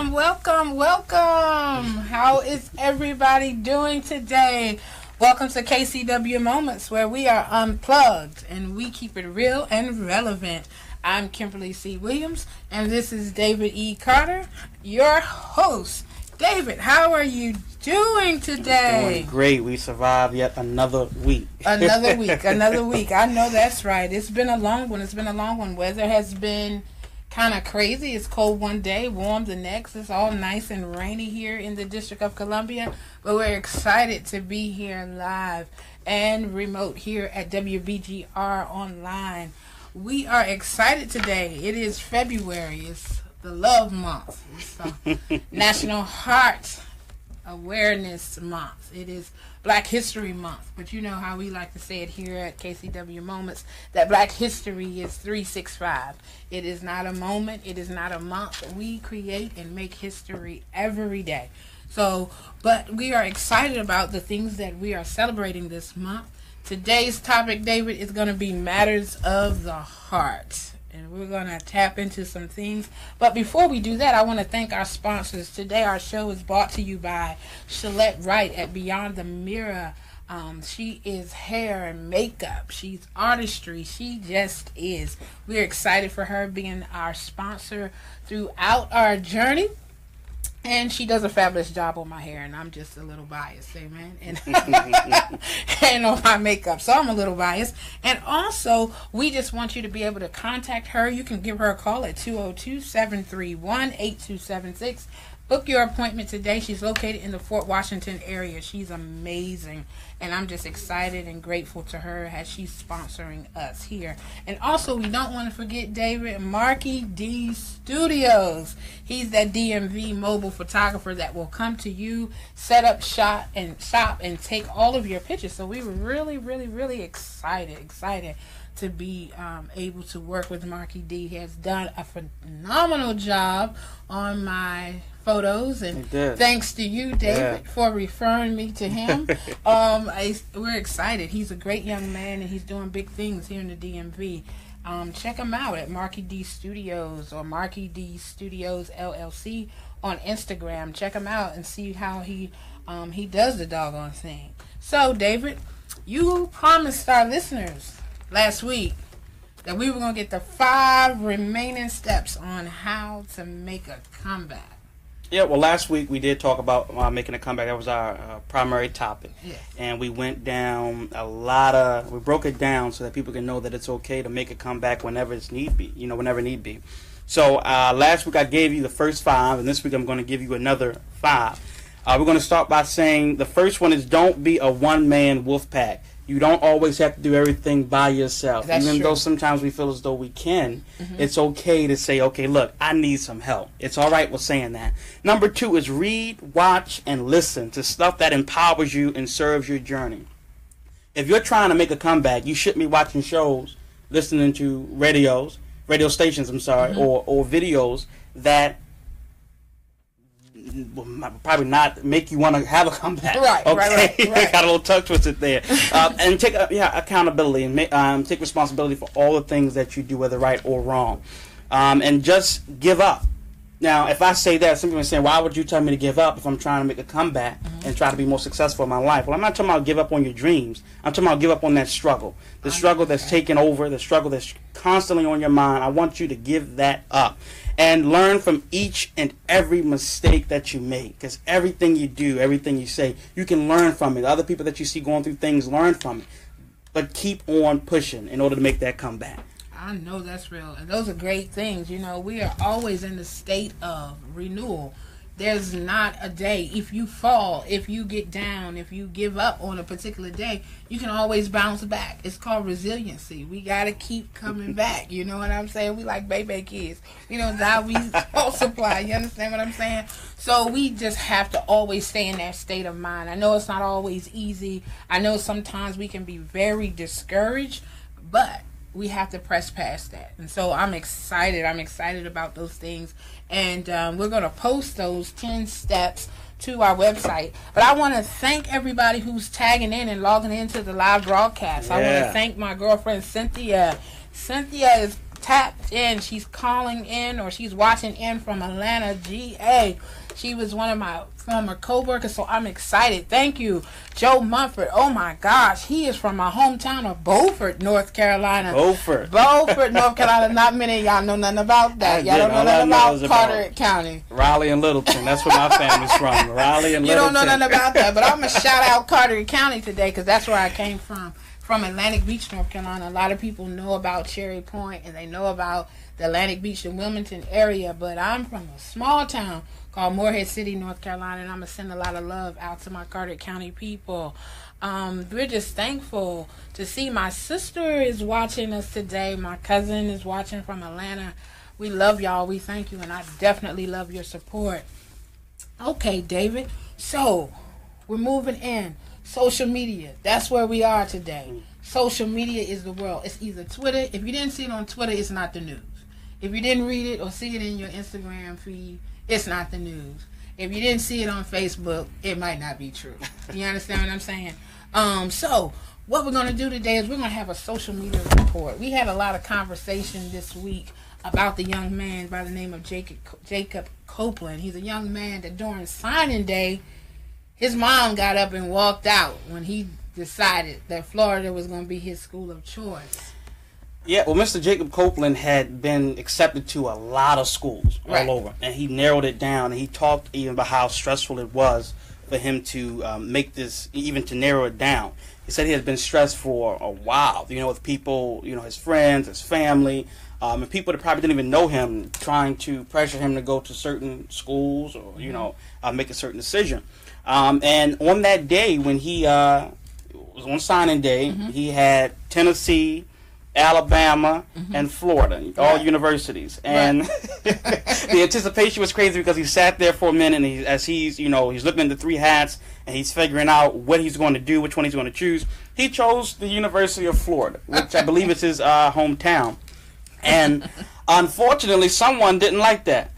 Welcome. How is everybody doing today? Welcome to KCWmoments, where we are unplugged and we keep it real and relevant. I'm Kimberly C. Williams, and this is David E. Carter, your host. David, how are you doing today? Doing great. We survived yet another week. Another week. I know that's right. It's been a long one. Weather has been kind of crazy. It's cold one day, warm the next. It's all nice and rainy here in the District of Columbia, but we're excited to be here live and remote here at WBGR Online. We are excited today. It is February. It's the love month. It's National Heart Awareness Month. It is Black History Month, but you know how we like to say it here at KCW Moments, that Black History is 365. It is not a moment, it is not a month. We create and make history every day. But we are excited about the things that we are celebrating this month. Today's topic, David, is going to be matters of the heart. And we're going to tap into some things. But before we do that, I want to thank our sponsors. Today, our show is brought to you by Shalette Wright at Beyond the Mirror. She is hair and makeup. She's artistry. She just is. We're excited for her being our sponsor throughout our journey. And she does a fabulous job on my hair, and I'm just a little biased, amen, and on my makeup, so I'm a little biased. And also, we just want you to be able to contact her. You can give her a call at 202-731-8276. Book your appointment today. She's located in the Fort Washington area. She's amazing, and I'm just excited and grateful to her as she's sponsoring us here. And also, we don't want to forget David, Marky D Studios. He's that DMV mobile photographer that will come to you, set up shop, and take all of your pictures. So we were really excited to be able to work with Marky D. He has done a phenomenal job on my photos, and thanks to you, David, for referring me to him. We're excited. He's a great young man, and he's doing big things here in the DMV. Check him out at Marky D Studios or Marky D Studios LLC on Instagram. Check him out and see how he does the doggone thing. So, David, you promised our listeners last week that we were going to get the 5 remaining steps on how to make a comeback. Yeah, well, last week we did talk about making a comeback. That was our primary topic. Yes. And we went down we broke it down so that people can know that it's okay to make a comeback whenever need be. So last week I gave you the first 5, and this week I'm going to give you another 5. We're going to start by saying the first one is don't be a one-man wolf pack. You don't always have to do everything by yourself. Even though sometimes we feel as though we can, it's okay to say, okay, look, I need some help. It's all right with saying that. Number 2 is read, watch, and listen to stuff that empowers you and serves your journey. If you're trying to make a comeback, you shouldn't be watching shows, listening to radio stations, or videos that will probably not make you want to have a comeback. Right. Got a little tongue twisted there. And take accountability and take responsibility for all the things that you do, whether right or wrong. And just give up. Now, if I say that, some people are saying, why would you tell me to give up if I'm trying to make a comeback and try to be more successful in my life? Well, I'm not talking about give up on your dreams. I'm talking about give up on that struggle. The struggle that's taken over, the struggle that's constantly on your mind. I want you to give that up. And learn from each and every mistake that you make. Because everything you do, everything you say, you can learn from it. Other people that you see going through things, learn from it. But keep on pushing in order to make that comeback. I know that's real. And those are great things. You know, we are always in the state of renewal. There's not a day. If you fall, if you get down, if you give up on a particular day, you can always bounce back. It's called resiliency. We got to keep coming back. You know what I'm saying? We like baby kids. We don't die, we multiply. You understand what I'm saying? So we just have to always stay in that state of mind. I know it's not always easy. I know sometimes we can be very discouraged, but we have to press past that. And so I'm excited about those things, and we're going to post those 10 steps to our website. But I want to thank everybody who's tagging in and logging into the live broadcast. I want to thank my girlfriend Cynthia. Cynthia is tapped in. She's calling in or she's watching in from Atlanta, GA. She was one of my former co-workers, so I'm excited. Thank you, Joe Mumford. Oh my gosh, he is from my hometown of Beaufort, North Carolina. Beaufort, North Carolina. Not many of y'all know nothing about that. Y'all don't know nothing about Carteret County. Raleigh and Littleton. That's where my family's from. Raleigh and Littleton. You don't know nothing about that, but I'm going to shout out Carteret County today because that's where I came from Atlantic Beach, North Carolina. A lot of people know about Cherry Point and they know about the Atlantic Beach and Wilmington area, but I'm from a small town called Morehead City, North Carolina, and I'm going to send a lot of love out to my Carteret County people. We're just thankful to see my sister is watching us today. My cousin is watching from Atlanta. We love y'all. We thank you, and I definitely love your support. Okay, David. So, we're moving in. Social media. That's where we are today. Social media is the world. It's either Twitter. If you didn't see it on Twitter, it's not the news. If you didn't read it or see it in your Instagram feed, it's not the news. If you didn't see it on Facebook, it might not be true. You understand what I'm saying? So what we're going to do today is we're going to have a social media report. We had a lot of conversation this week about the young man by the name of Jacob Copeland. He's a young man that during signing day, his mom got up and walked out when he decided that Florida was going to be his school of choice. Yeah, well, Mr. Jacob Copeland had been accepted to a lot of schools all over, and he narrowed it down, and he talked even about how stressful it was for him to make this, even to narrow it down. He said he had been stressed for a while, with people, his friends, his family, and people that probably didn't even know him, trying to pressure him to go to certain schools or, make a certain decision. And on that day when he was on signing day, he had Tennessee, Alabama, and Florida, all universities. And the anticipation was crazy because he sat there for a minute, and he's looking at the three hats, and he's figuring out what he's going to do, which one he's going to choose. He chose the University of Florida, which I believe is his hometown. And unfortunately, someone didn't like that.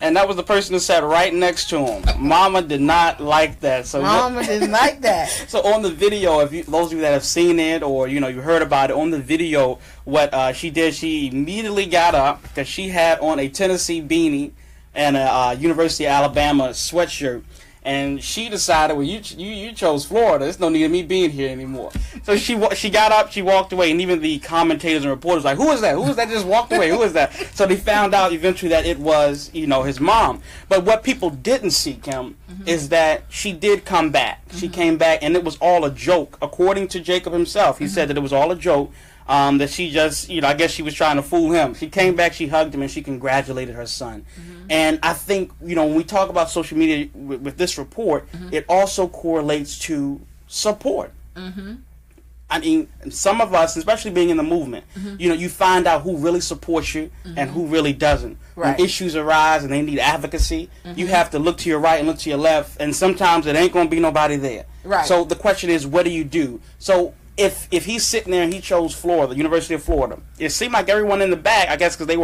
And that was the person that sat right next to him. Mama did not like that. So Mama didn't like that. So on the video, those of you that have seen it or you heard about it on the video, what she did, she immediately got up because she had on a Tennessee beanie and a University of Alabama sweatshirt. And she decided, well, you chose Florida. There's no need of me being here anymore. So she got up, she walked away, and even the commentators and reporters were like, who is that? Who is that just walked away? Who is that? So they found out eventually that it was, his mom. But what people didn't see, Kim, is that she did come back. She came back, and it was all a joke, according to Jacob himself. He said that it was all a joke. That she just, I guess she was trying to fool him. She came back, she hugged him, and she congratulated her son. And I think, when we talk about social media with this report, it also correlates to support. I mean, some of us, especially being in the movement, you find out who really supports you and who really doesn't. Right. When issues arise and they need advocacy, you have to look to your right and look to your left, and sometimes it ain't going to be nobody there. Right. So the question is, what do you do? So if he's sitting there and he chose Florida, the University of Florida, it seemed like everyone in the back, I guess because they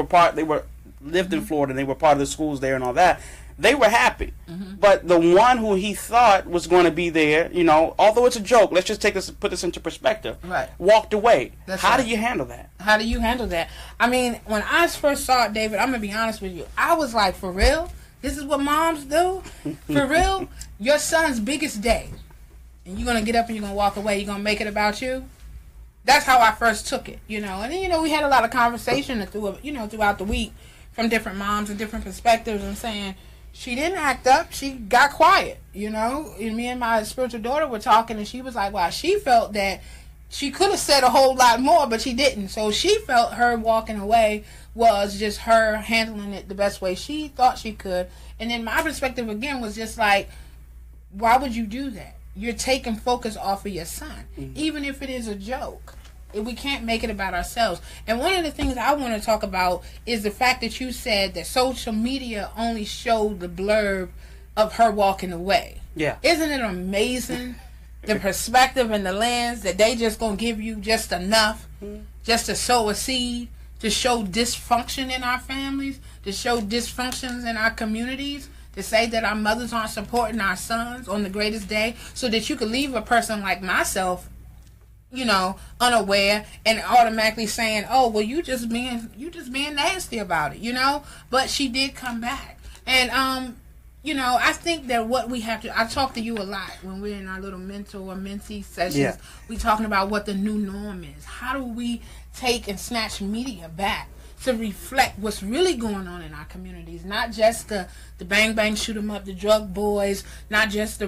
lived in Florida and they were part of the schools there and all that, they were happy. But the one who he thought was going to be there, although it's a joke, let's just put this into perspective, walked away. How do you handle that? How do you handle that? I mean, when I first saw it, David, I'm going to be honest with you, I was like, for real? This is what moms do? For real? Your son's biggest day, and you're going to get up and you're going to walk away, you're going to make it about you? That's how I first took it, And then, we had a lot of conversation throughout the week from different moms and different perspectives, and saying, she didn't act up, she got quiet, And me and my spiritual daughter were talking, and she was like, wow, she felt that she could have said a whole lot more, but she didn't. So she felt her walking away was just her handling it the best way she thought she could. And then my perspective, again, was just like, why would you do that? You're taking focus off of your son, even if it is a joke. We can't make it about ourselves. And one of the things I want to talk about is the fact that you said that social media only showed the blurb of her walking away. Yeah. Isn't it amazing, the perspective and the lens that they just going to give you just enough just to sow a seed, to show dysfunction in our families, to show dysfunctions in our communities, to say that our mothers aren't supporting our sons on the greatest day, so that you could leave a person like myself unaware and automatically saying, oh, well, you just being nasty about it, but she did come back. And I think that what we have to, I talk to you a lot when we're in our little mental or mentee sessions. Yeah. We talking about what the new norm is. How do we take and snatch media back to reflect what's really going on in our communities? Not just the bang bang shoot 'em up, the drug boys, not just the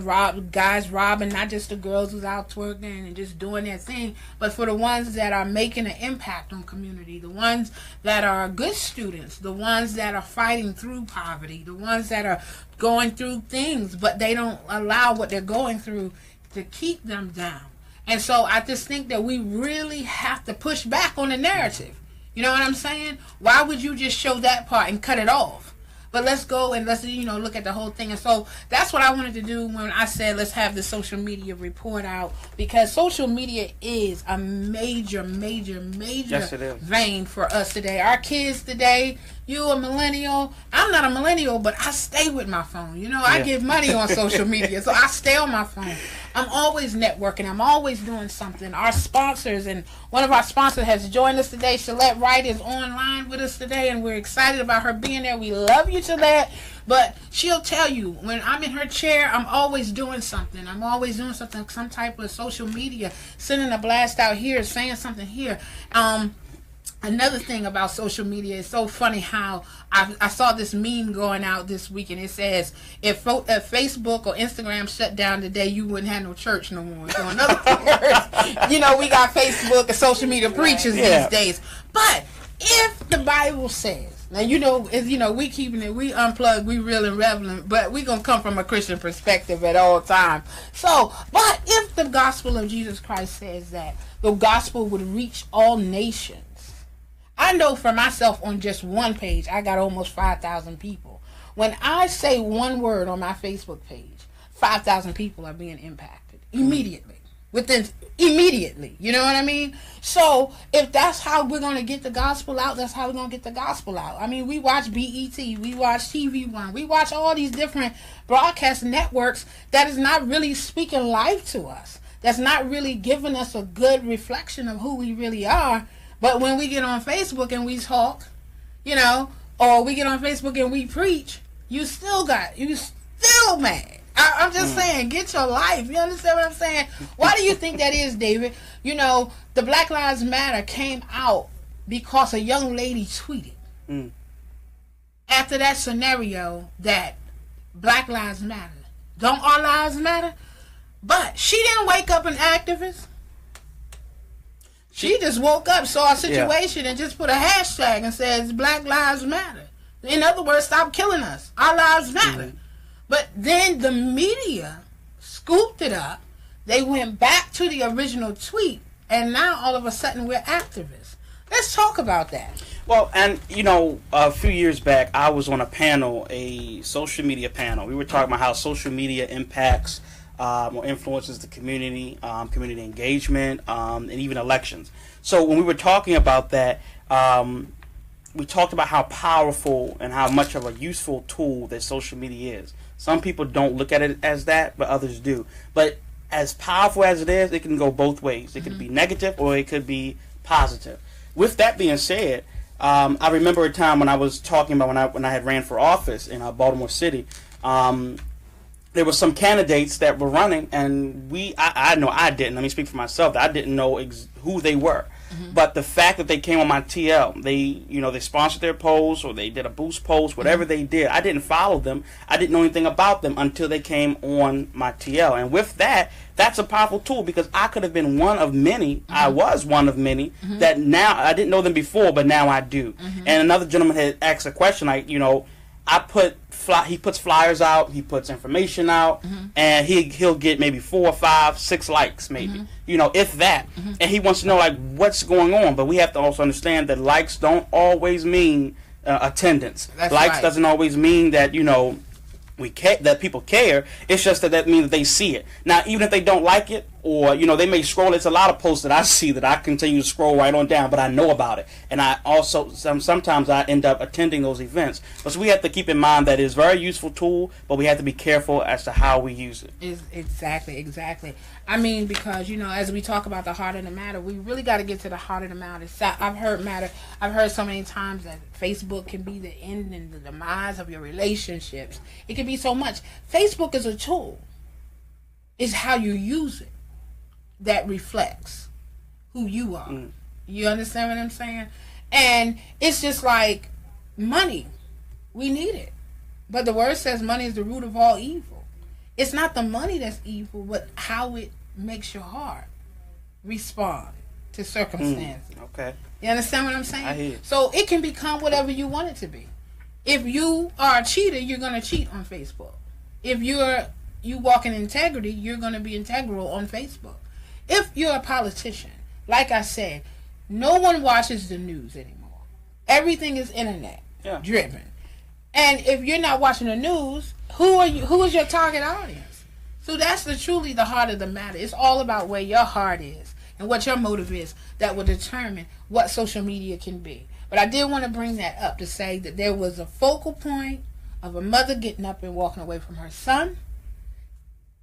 guys robbing, not just the girls who's out twerking and just doing their thing, but for the ones that are making an impact on community, the ones that are good students, the ones that are fighting through poverty, the ones that are going through things, but they don't allow what they're going through to keep them down. And so I just think that we really have to push back on the narrative. You know what I'm saying? Why would you just show that part and cut it off? But let's go and let's look at the whole thing. And so that's what I wanted to do when I said let's have the social media report out, because social media is a major yes, vein for us today. Our kids today, you a millennial, I'm not a millennial, but I stay with my phone. I give money on social media, so I stay on my phone. I'm always networking. I'm always doing something. Our sponsors, and one of our sponsors has joined us today. Shalette Wright is online with us today, and we're excited about her being there. We love you, Shalette. But she'll tell you, when I'm in her chair, I'm always doing something. I'm always doing something, some type of social media, sending a blast out here, saying something here. Another thing about social media, is so funny how I saw this meme going out this week, and it says, if Facebook or Instagram shut down today, you wouldn't have no church no more. So in other words, we got Facebook and social media preachers these days. But if the Bible says, now we keeping it, we unplugged, we real and relevant, but we gonna come from a Christian perspective at all times. So, but if the gospel of Jesus Christ says that the gospel would reach all nations, I know for myself on just one page, I got almost 5,000 people. When I say one word on my Facebook page, 5,000 people are being impacted immediately. Immediately. You know what I mean? So, if that's how we're going to get the gospel out, that's how we're going to get the gospel out. I mean, we watch BET, we watch TV One, we watch all these different broadcast networks that is not really speaking life to us. That's not really giving us a good reflection of who we really are. But when we get on Facebook and we talk, or we get on Facebook and we preach, you still mad. I'm just saying, get your life. You understand what I'm saying? Why do you think that is, David? The Black Lives Matter came out because a young lady tweeted after that scenario that Black Lives Matter. Don't our lives matter? But she didn't wake up an activist. She just woke up, saw a situation, and just put a hashtag and says Black Lives Matter. In other words, stop killing us. Our lives matter. But then the media scooped it up. They went back to the original tweet, and now all of a sudden we're activists. Let's talk about that. Well, and a few years back, I was on a panel, a social media panel. We were talking about how social media impacts or influences the community, community engagement, and even elections. So when we were talking about that, we talked about how powerful and how much of a useful tool that social media is. Some people don't look at it as that, but others do. But as powerful as it is, it can go both ways. It could be negative or it could be positive. With that being said, I remember a time when I was talking about when I had ran for office in Baltimore City. There were some candidates that were running, and I know I didn't. Let me speak for myself. I didn't know who they were. But the fact that they came on my TL, they sponsored their posts or they did a boost post, whatever they did. I didn't follow them. I didn't know anything about them until they came on my TL. And with that, that's a powerful tool, because I could have been one of many. I was one of many that now I didn't know them before, but now I do. And another gentleman had asked a question like, he puts flyers out, he puts information out, and he'll get maybe 4, 5, 6 likes, maybe, if that. And he wants to know what's going on. But we have to also understand that likes don't always mean attendance. Likes doesn't always mean that that people care. It's just that means that they see it. Now, even if they don't like it or they may scroll. It's a lot of posts that I see that I continue to scroll right on down, but I know about it, and I also sometimes I end up attending those events. But so we have to keep in mind that it's a very useful tool, but we have to be careful as to how we use it. Exactly. I mean, because as we talk about the heart of the matter, we really got to get to the heart of the matter. I've heard so many times that Facebook can be the end and the demise of your relationships. It can be so much. Facebook is a tool. It's how you use it that reflects who you are. You understand what I'm saying? And it's just like money. We need it. But the word says money is the root of all evil. It's not the money that's evil, but how it makes your heart respond to circumstances. Okay. You understand what I'm saying? I hear you. So it can become whatever you want it to be. If you are a cheater, you're going to cheat on Facebook. If you walk in integrity, you're going to be integral on Facebook. If you're a politician, like I said, no one watches the news anymore. Everything is internet driven. And if you're not watching the news, who is your target audience? So that's truly the heart of the matter. It's all about where your heart is and what your motive is that will determine what social media can be. But I did want to bring that up to say that there was a focal point of a mother getting up and walking away from her son.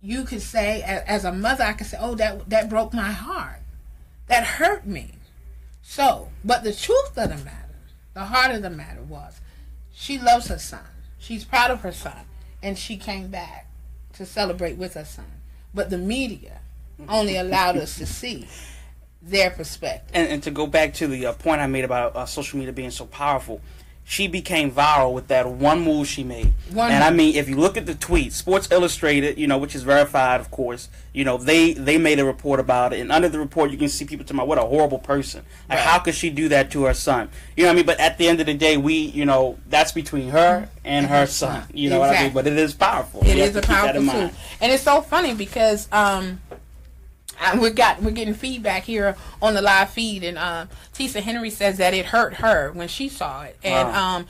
You could say, as a mother, I could say, oh, that broke my heart. That hurt me. So, but the truth of the matter, the heart of the matter was, she loves her son. She's proud of her son. And she came back to celebrate with her son. But the media only allowed us to see their perspective. And to go back to the point I made about social media being so powerful, she became viral with that one move she made. I mean, if you look at the tweets, Sports Illustrated, which is verified, of course, they made a report about it. And under the report, you can see people talking about what a horrible person. Like, how could she do that to her son? You know what I mean? But at the end of the day, that's between her and her son. You know what I mean? But it is powerful. It is a powerful tool. And it's so funny because we're getting feedback here on the live feed, and Tisa Henry says that it hurt her when she saw it, and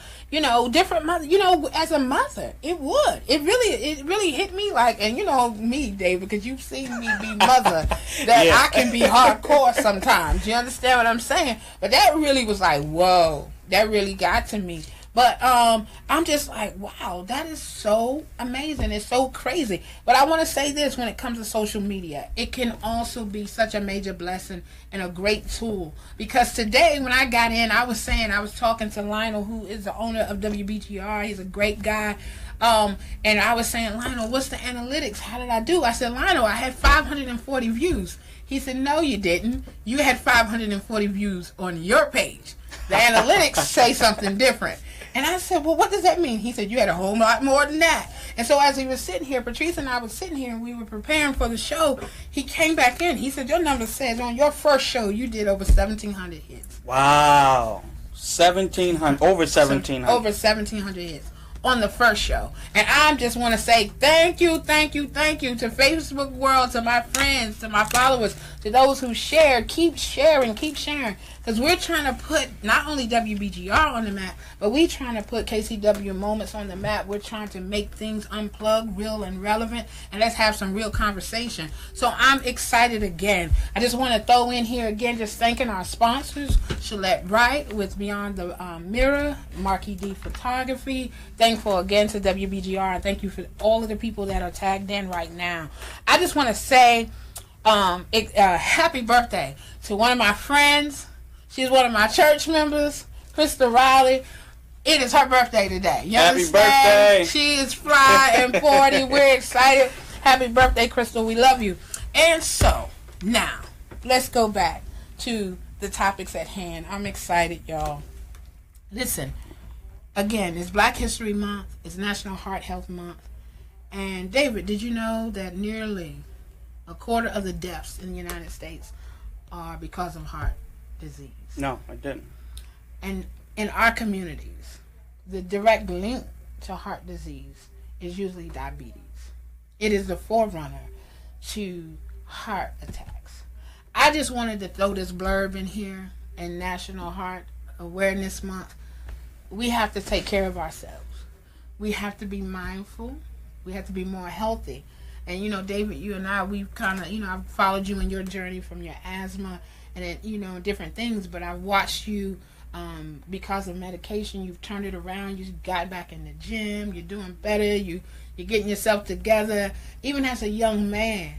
different mother, as a mother, it really hit me like, and me, David, because you've seen me be mother, that I can be hardcore sometimes. You understand what I'm saying? But that really was like, whoa, that really got to me. But I'm just like, wow, that is so amazing. It's so crazy. But I want to say this, when it comes to social media, it can also be such a major blessing and a great tool. Because today when I got in, I was talking to Lionel, who is the owner of WBGR. He's a great guy. And I was saying, Lionel, what's the analytics? How did I do? I said, Lionel, I had 540 views. He said, no, you didn't. You had 540 views on your page. The analytics say something different. And I said, well, what does that mean? He said, you had a whole lot more than that. And so as he was sitting here, Patrice and I was sitting here and we were preparing for the show, he came back in. He said, your number says on your first show you did over 1,700 hits. Wow. 1,700. Over 1,700. Over 1,700 hits on the first show. And I just want to say thank you to Facebook world, to my friends, to my followers, to those who shared. Keep sharing. Because we're trying to put not only WBGR on the map, but we're trying to put KCWmoments on the map. We're trying to make things unplugged, real and relevant, and let's have some real conversation. So I'm excited again. I just want to throw in here again, just thanking our sponsors, Gillette Bright with Beyond the Mirror, Marquis D Photography. Thankful again to WBGR, and thank you for all of the people that are tagged in right now. I just want to say happy birthday to one of my friends. She's one of my church members, Krista Riley. It is her birthday today. You Happy understand? birthday. She is fly and 40. We're excited. Happy birthday, Crystal. We love you. And so, now, let's go back to the topics at hand. I'm excited, y'all. Listen, again, it's Black History Month. It's National Heart Health Month. And, David, did you know that nearly a quarter of the deaths in the United States are because of heart disease? No, I didn't. And in our communities, the direct link to heart disease is usually diabetes. It is the forerunner to heart attacks. I just wanted to throw this blurb in here in National Heart Awareness Month. We have to take care of ourselves. We have to be mindful. We have to be more healthy. And, you know, David, you and I, we've kind of, you know, I've followed you in your journey from your asthma and, then, you know, different things. But I've watched you because of medication. You've turned it around. You got back in the gym. You're doing better. You're getting yourself together. Even as a young man,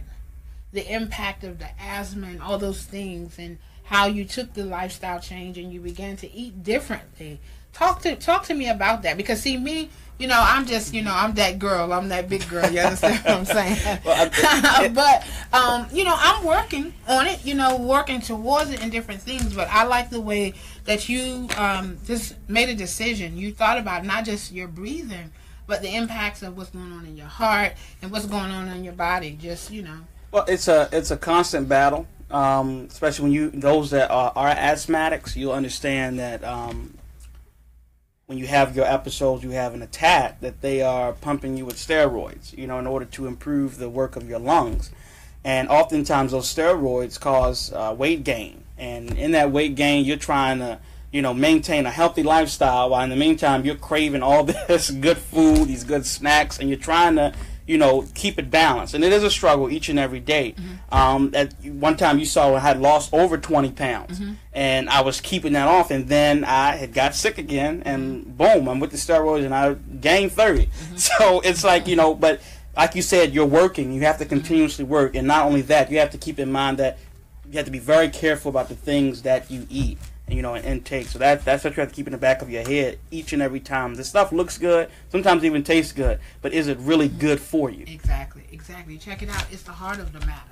the impact of the asthma and all those things, and how you took the lifestyle change and you began to eat differently. Talk to me about that, because see, me, you know, I'm just, you know, I'm that girl. I'm that big girl. You understand what I'm saying? But, you know, I'm working on it, you know, working towards it in different things. But I like the way that you just made a decision. You thought about not just your breathing, but the impacts of what's going on in your heart and what's going on in your body. Just, you know. Well, it's a constant battle, especially when those that are asthmatics. You'll understand that when you have your episodes, you have an attack, that they are pumping you with steroids, you know, in order to improve the work of your lungs. And oftentimes those steroids cause weight gain. And in that weight gain, you're trying to, you know, maintain a healthy lifestyle, while in the meantime, you're craving all this good food, these good snacks, and you're trying to, you know, keep it balanced. And it is a struggle each and every day. At one time you saw I had lost over 20 pounds, and I was keeping that off, and then I had got sick again, and boom, I'm with the steroids, and I gained 30. So it's like, you know, but like you said, you're working. You have to continuously work, and not only that, you have to keep in mind that you have to be very careful about the things that you eat. You know, an intake. So that's what you have to keep in the back of your head each and every time. This stuff looks good, sometimes even tastes good, but is it really good for you? Exactly. Check it out. It's the heart of the matter.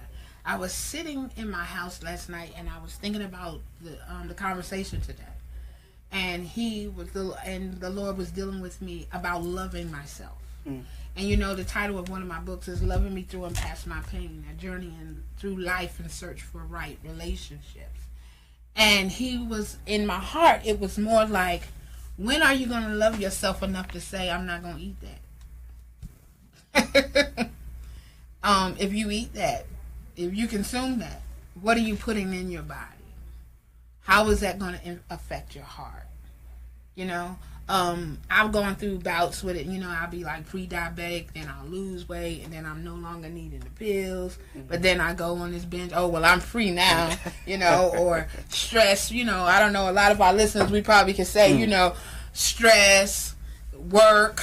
I was sitting in my house last night, and I was thinking about the conversation today, and the Lord was dealing with me about loving myself. And you know, the title of one of my books is "Loving Me Through and Past My Pain: A Journey Through Life in Search for Right Relationships." And he was in my heart. It was more like, when are you going to love yourself enough to say, I'm not going to eat that? If you eat that, if you consume that, what are you putting in your body? How is that going to affect your heart? You know, I've gone through bouts with it. You know, I'll be like pre-diabetic, then I'll lose weight, and then I'm no longer needing the pills. But then I go on this binge. Oh, well, I'm free now, you know, or stress. You know, I don't know. A lot of our listeners, we probably could say, you know, stress, work,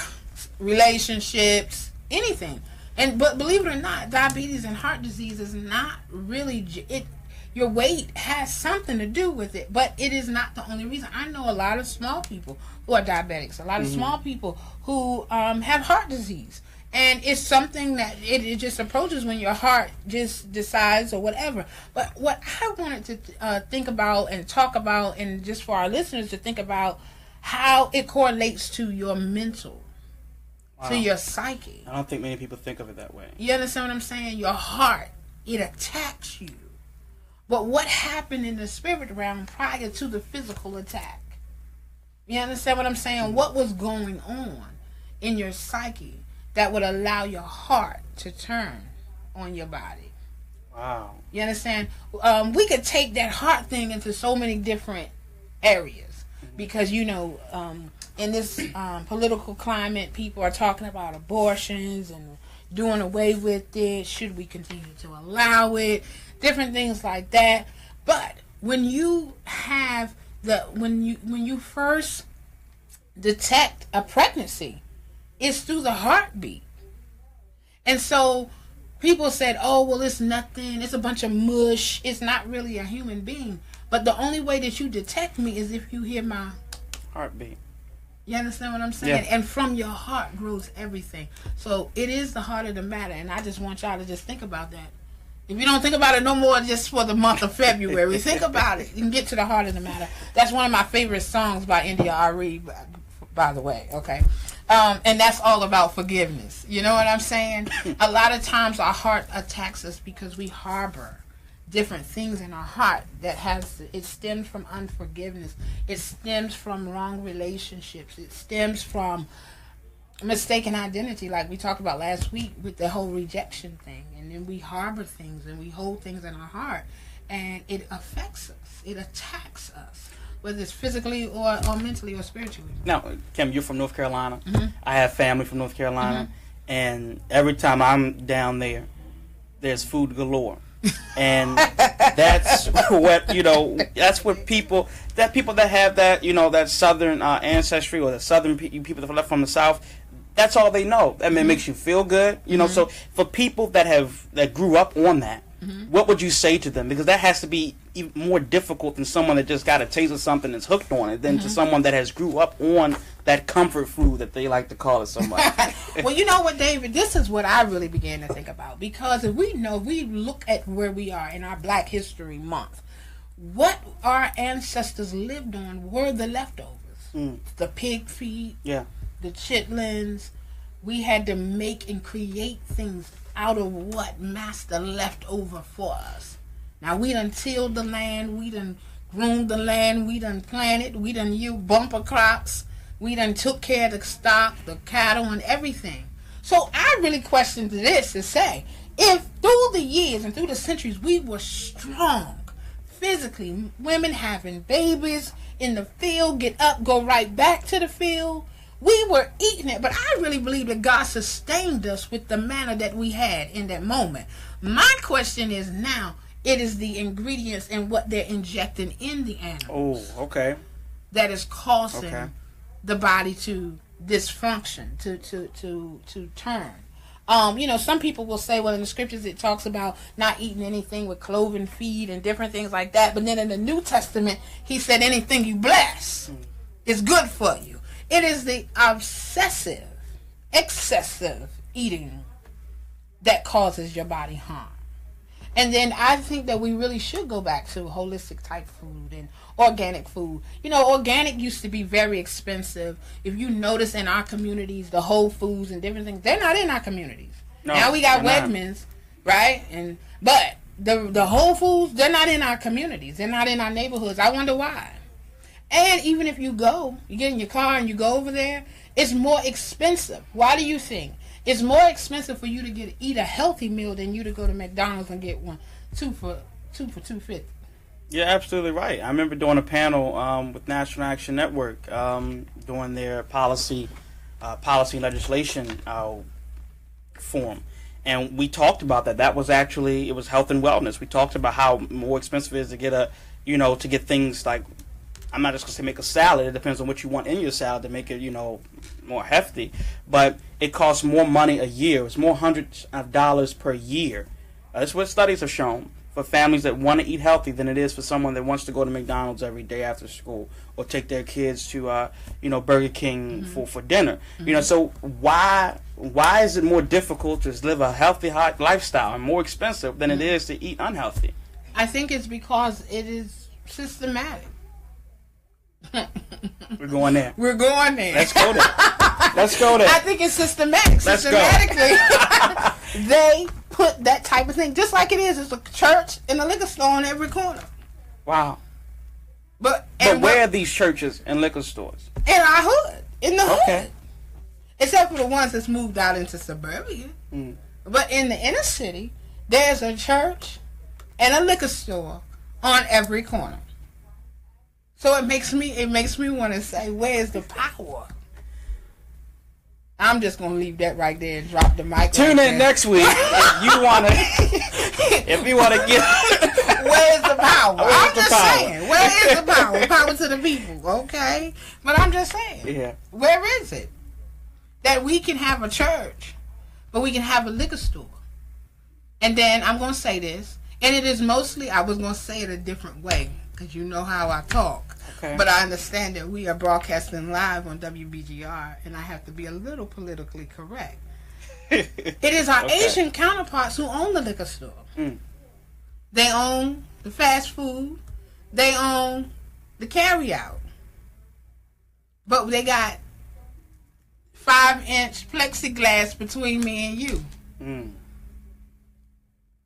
relationships, anything. But believe it or not, diabetes and heart disease is not really it. Your weight has something to do with it, but it is not the only reason. I know a lot of small people who are diabetics, a lot of small people who have heart disease. And it's something that it just approaches when your heart just decides or whatever. But what I wanted to think about and talk about, and just for our listeners to think about, how it correlates to your mental, to your psyche. I don't think many people think of it that way. You understand what I'm saying? Your heart, it attacks you. But what happened in the spirit realm prior to the physical attack? You understand what I'm saying? What was going on in your psyche that would allow your heart to turn on your body? Wow. You understand? We could take that heart thing into so many different areas, because, you know, in this political climate, people are talking about abortions and doing away with it. Should we continue to allow it? Different things like that. But when you have when you first detect a pregnancy, it's through the heartbeat. And so people said, oh, well, it's nothing, it's a bunch of mush, it's not really a human being. But the only way that you detect me is if you hear my heartbeat. You understand what I'm saying? Yeah. And from your heart grows everything. So it is the heart of the matter, and I just want y'all to just think about that. If you don't think about it no more just for the month of February, think about it and get to the heart of the matter. That's one of my favorite songs by India Ari, by the way, okay? And that's all about forgiveness. You know what I'm saying? A lot of times our heart attacks us because we harbor different things in our heart it stems from unforgiveness. It stems from wrong relationships. It stems from mistaken identity, like we talked about last week with the whole rejection thing. And then we harbor things and we hold things in our heart, and it affects us. It attacks us, whether it's physically or mentally or spiritually. Now, Kim, you're from North Carolina. I have family from North Carolina. and every time I'm down there, there's food galore. And that's what, you know, that's what people that have that, you know, that southern ancestry, or the southern people that left from the south, that's all they know. I mean, it makes you feel good, you know. So for people that grew up on that, what would you say to them? Because that has to be even more difficult than someone that just got a taste of something that's hooked on it, than to someone that has grew up on that comfort food that they like to call it so much. Well, you know what, David? This is what I really began to think about. Because if we look at where we are in our Black History Month, what our ancestors lived on were the leftovers. The pig feet, the chitlins. We had to make and create things out of what master left over for us. Now, we done tilled the land, we done groomed the land, we done planted, we done used bumper crops, we done took care of the stock, the cattle, and everything. So I really questioned this to say, if through the years and through the centuries we were strong physically, women having babies in the field, get up, go right back to the field, we were eating it. But I really believe that God sustained us with the manna that we had in that moment. My question is now, it is the ingredients and what they're injecting in the animals. Oh, okay. That is causing the body to dysfunction, to turn. You know, some people will say, well, in the scriptures it talks about not eating anything with cloven feet and different things like that. But then in the New Testament, he said anything you bless is good for you. It is the excessive eating that causes your body harm. And then I think that we really should go back to holistic type food and organic food. You know, organic used to be very expensive. If you notice in our communities, the Whole Foods and different things, they're not in our communities. No, now we got Wegmans, right? But the Whole Foods, they're not in our communities. They're not in our neighborhoods. I wonder why. And even if you get in your car and you go over there, it's more expensive. Why do you think? It's more expensive for you to eat a healthy meal than you to go to McDonald's and get two for $2.50. You're absolutely right. I remember doing a panel with National Action Network doing their policy legislation forum, and we talked about that. That was actually, it was health and wellness. We talked about how more expensive it is to get things like, I'm not just going to say make a salad. It depends on what you want in your salad to make it, more hefty. But it costs more money a year. It's more hundreds of dollars per year. That's what studies have shown for families that want to eat healthy than it is for someone that wants to go to McDonald's every day after school or take their kids to, Burger King for dinner. So why is it more difficult to live a healthy lifestyle and more expensive than it is to eat unhealthy? I think it's because it is systematic. We're going there. Let's go there. I think it's systematic. Systematically, they put that type of thing, just like it is. It's a church and a liquor store on every corner. Wow. But where are these churches and liquor stores? In our hood. In the hood. Except for the ones that's moved out into suburbia. But in the inner city, there's a church and a liquor store on every corner. So it makes me want to say, where's the power? I'm just gonna leave that right there and drop the mic. Tune in next week if you wanna get. Where's the power? I'm just saying, where is the power? Power to the people, okay? But I'm just saying, where is it that we can have a church, but we can have a liquor store? And then I'm gonna say this, and it is mostly, I was gonna say it a different way, because you know how I talk. Okay. But I understand that we are broadcasting live on WBGR, and I have to be a little politically correct. It is our Asian counterparts who own the liquor store. They own the fast food. They own the carry-out. But they got 5-inch plexiglass between me and you.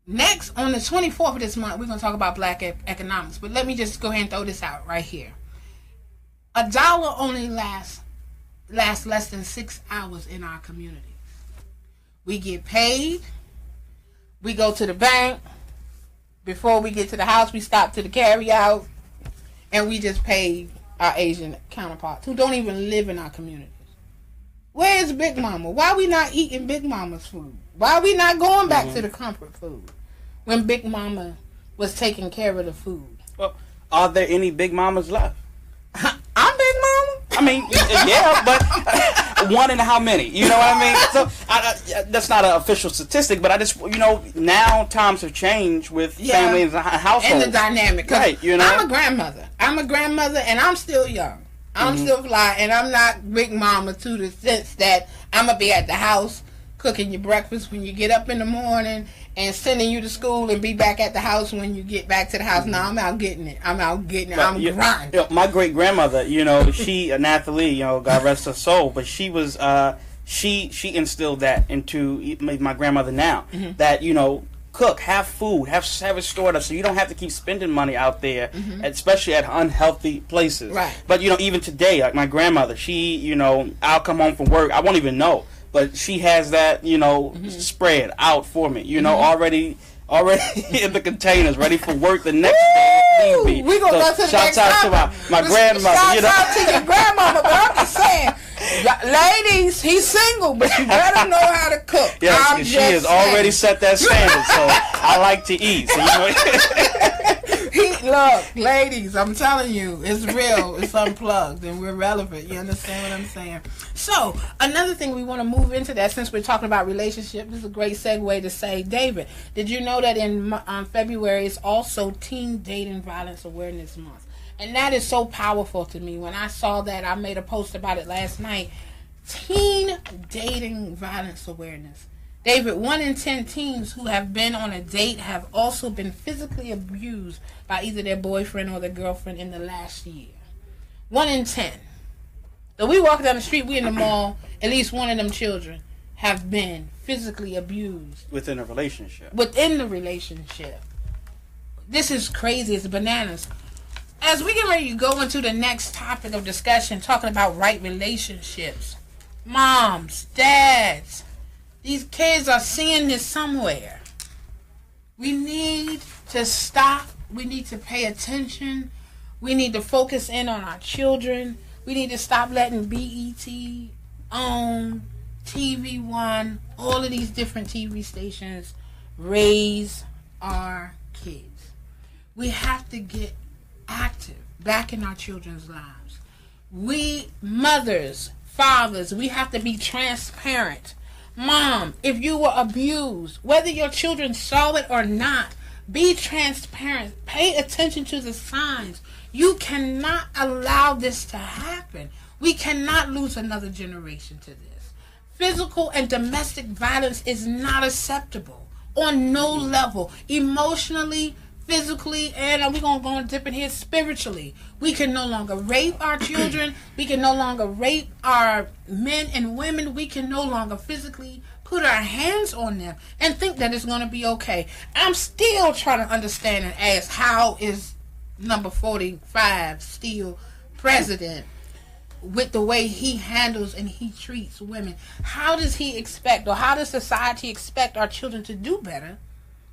Next, on the 24th of this month, we're going to talk about black economics. But let me just go ahead and throw this out right here. $1 only lasts less than 6 hours in our community. We get paid. We go to the bank. Before we get to the house, we stop to the carry-out. And we just pay our Asian counterparts who don't even live in our communities. Where is Big Mama? Why we not eating Big Mama's food? Why we not going back to the comfort food when Big Mama was taking care of the food? Well, are there any Big Mamas left? I'm Big Mama. I mean, yeah, but one in how many? You know what I mean? So that's not an official statistic, but I just, now times have changed with families and households. And the dynamic. Right, I'm a grandmother. And I'm still young. I'm still fly, and I'm not Big Mama to the sense that I'm going to be at the house cooking your breakfast when you get up in the morning and sending you to school and be back at the house when you get back to the house. No, I'm out getting it. I'm grinding. My great-grandmother, she, Nathalie, God rest her soul, but she was, she instilled that into my grandmother now, that, cook, have food, have it stored up, so you don't have to keep spending money out there, especially at unhealthy places. Right. But even today, like my grandmother, she, I'll come home from work, I won't even know, but she has that, spread out for me, already in the containers, ready for work the next day if need be. We gonna go to the next shout out to my grandmother. Shout out to your grandmother, but I'm just saying, ladies, he's single, but you better know how to cook. Yes, she has already set that standard, so I like to eat. So, look, ladies, I'm telling you, it's real, it's unplugged, and we're relevant. You understand what I'm saying? So, another thing we want to move into that, since we're talking about relationships, this is a great segue to say, David, did you know that in February is also Teen Dating Violence Awareness Month? And that is so powerful to me. When I saw that, I made a post about it last night. Teen Dating Violence Awareness. David, 1 in 10 teens who have been on a date have also been physically abused by either their boyfriend or their girlfriend in the last year. 1 in 10. So we walk down the street, we in the mall, at least one of them children have been physically abused. Within a relationship. Within the relationship. This is crazy. It's bananas. As we get ready to go into the next topic of discussion, talking about right relationships, moms, dads, these kids are seeing this somewhere. We need to stop. We need to pay attention. We need to focus in on our children. We need to stop letting BET, OWN, TV One, all of these different TV stations raise our kids. We have to get active back in our children's lives. We mothers, fathers, we have to be transparent. Mom, if you were abused, whether your children saw it or not, be transparent. Pay attention to the signs. You cannot allow this to happen. We cannot lose another generation to this. Physical and domestic violence is not acceptable on no level. Emotionally, physically, and we're going to go and dip in here spiritually. We can no longer rape our children. We can no longer rape our men and women. We can no longer physically put our hands on them and think that it's going to be okay. I'm still trying to understand and ask, how is number 45 still president with the way he handles and he treats women? How does he expect, or how does society expect our children to do better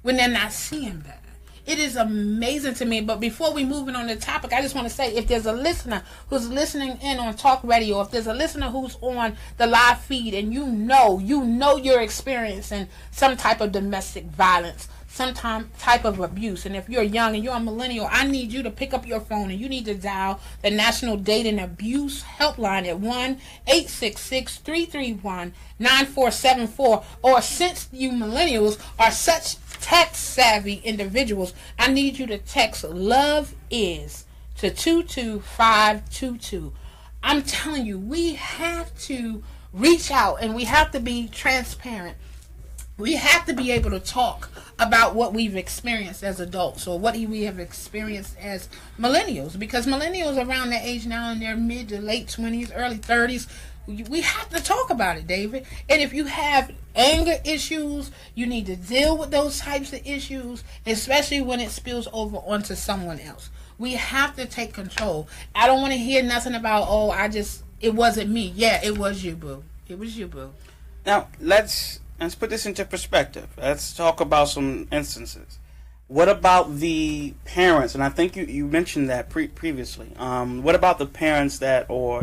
when they're not seeing better? It is amazing to me. But before we move on the topic, I just want to say, if there's a listener who's listening in on Talk Radio, if there's a listener who's on the live feed and you know you're experiencing some type of domestic violence, some type of abuse, and if you're young and you're a millennial, I need you to pick up your phone and you need to dial the National Dating Abuse Helpline at 1-866-331-9474. Or since you millennials are such tech-savvy individuals, I need you to text LOVE IS to 22522. I'm telling you, we have to reach out and we have to be transparent. We have to be able to talk about what we've experienced as adults, or what we have experienced as millennials, because millennials around that age now, in their mid to late 20s, early 30s, we have to talk about it, David. And if you have anger issues, you need to deal with those types of issues, especially when it spills over onto someone else. We have to take control. I don't want to hear nothing about, it wasn't me. Yeah, it was you, boo. It was you, boo. Now, let's put this into perspective. Let's talk about some instances. What about the parents? And I think you mentioned that previously. What about the parents that, or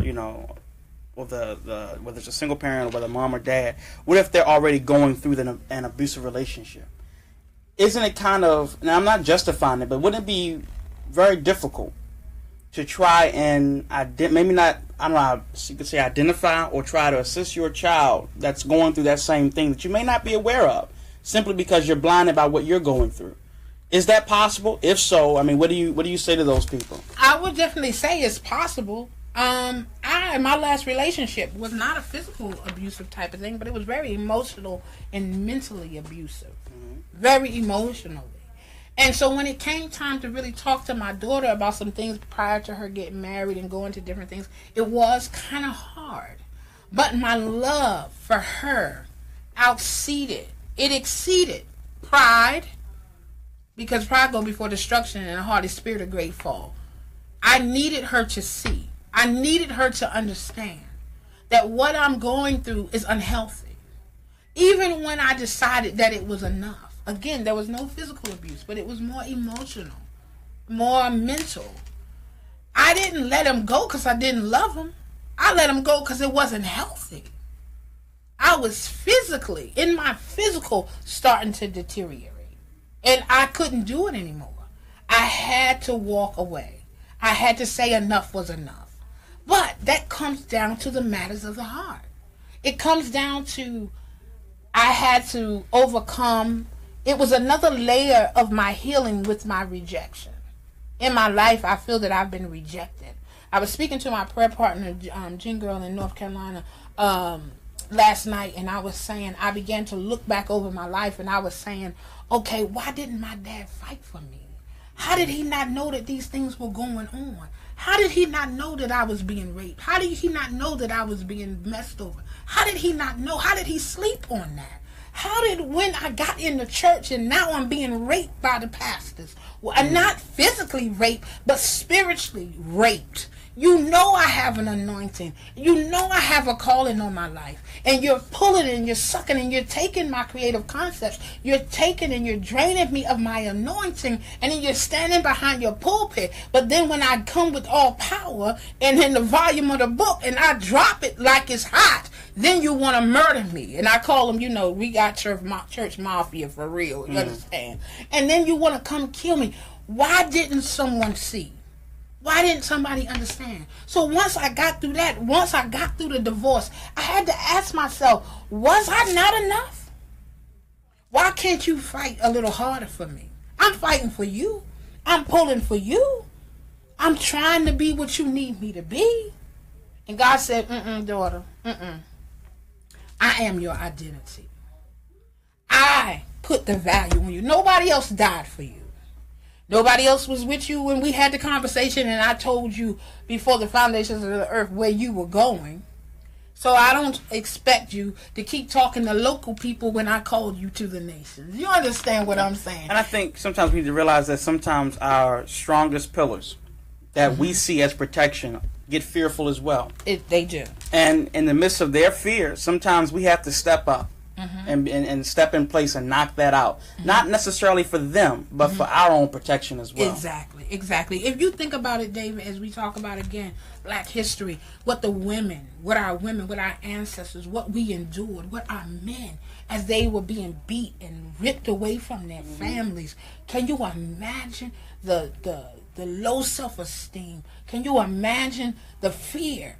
or the whether it's a single parent or whether mom or dad, what if they're already going through an abusive relationship? Isn't it kind of, now I'm not justifying it, but wouldn't it be very difficult to try and maybe not, I don't know how you could say, identify or try to assist your child that's going through that same thing that you may not be aware of, simply because you're blinded by what you're going through? Is that possible? If so, I mean, what do you say to those people? I would definitely say it's possible. My last relationship was not a physical abusive type of thing, but it was very emotional and mentally abusive. Very emotionally. And so when it came time to really talk to my daughter about some things prior to her getting married and going to different things, it was kind of hard. But my love for her exceeded pride, because pride goes before destruction and a haughty spirit of great fall. I needed her to see. I needed her to understand that what I'm going through is unhealthy. Even when I decided that it was enough. Again, there was no physical abuse, but it was more emotional, more mental. I didn't let him go because I didn't love him. I let him go because it wasn't healthy. I was physically, in my physical, starting to deteriorate. And I couldn't do it anymore. I had to walk away. I had to say enough was enough. But that comes down to the matters of the heart. It comes down to, I had to overcome. It was another layer of my healing with my rejection. In my life, I feel that I've been rejected. I was speaking to my prayer partner, Jen Girl in North Carolina, last night, and I was saying, I began to look back over my life, and I was saying, okay, why didn't my dad fight for me? How did he not know that these things were going on? How did he not know that I was being raped? How did he not know that I was being messed over? How did he not know? How did he sleep on that? How did, when I got in the church and now I'm being raped by the pastors? Well, I'm not physically raped, but spiritually raped. You know I have an anointing. You know I have a calling on my life. And you're pulling and you're sucking and you're taking my creative concepts. You're taking and you're draining me of my anointing. And then you're standing behind your pulpit. But then when I come with all power and in the volume of the book and I drop it like it's hot, then you want to murder me. And I call them, we got church mafia for real. You understand? And then you want to come kill me. Why didn't someone see? Why didn't somebody understand? So once I got through that, once I got through the divorce, I had to ask myself, was I not enough? Why can't you fight a little harder for me? I'm fighting for you. I'm pulling for you. I'm trying to be what you need me to be. And God said, daughter, I am your identity. I put the value on you. Nobody else died for you. Nobody else was with you when we had the conversation and I told you before the foundations of the earth where you were going. So I don't expect you to keep talking to local people when I called you to the nations. You understand what I'm saying? And I think sometimes we need to realize that sometimes our strongest pillars that we see as protection get fearful as well. They do. And in the midst of their fear, sometimes we have to step up. And step in place and knock that out. Not necessarily for them, but for our own protection as well. Exactly. If you think about it, David, as we talk about again, Black history, what our ancestors, what we endured, what our men, as they were being beat and ripped away from their families. Can you imagine the low self-esteem? Can you imagine the fear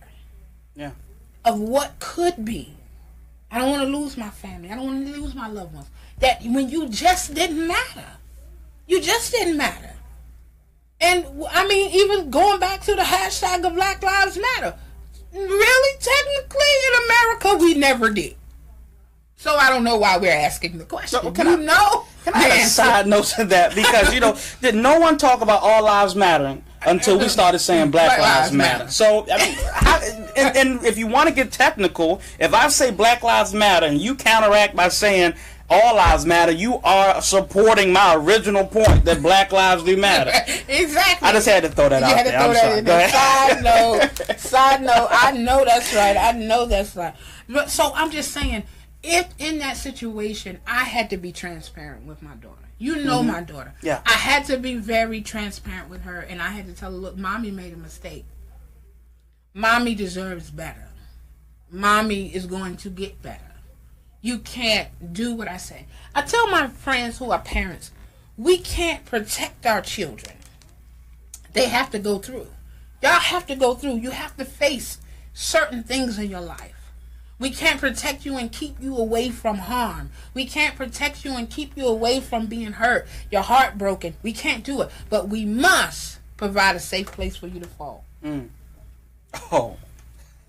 of what could be? I don't want to lose my family. I don't want to lose my loved ones. That when you just didn't matter. You just didn't matter. And, I mean, even going back to the hashtag of Black Lives Matter. Really, technically, in America, we never did. So I don't know why we're asking the question. So, can I add a side note to that? Because, did no one talk about all lives mattering until we started saying Black Lives Matter. So, I mean, and if you want to get technical, if I say Black Lives Matter and you counteract by saying all lives matter, you are supporting my original point that Black lives do matter. Exactly. I just had to throw that out there. I'm sorry. Go ahead. Side note, I know that's right. But, so I'm just saying, if in that situation, I had to be transparent with my daughter. You know my daughter. Yeah. I had to be very transparent with her, and I had to tell her, look, Mommy made a mistake. Mommy deserves better. mommy is going to get better. You can't do what I say. I tell my friends who are parents, we can't protect our children. They have to go through. Y'all have to go through. You have to face certain things in your life. We can't protect you and keep you away from harm. We can't protect you and keep you away from being hurt, your heart broken. We can't do it. But we must provide a safe place for you to fall. Oh.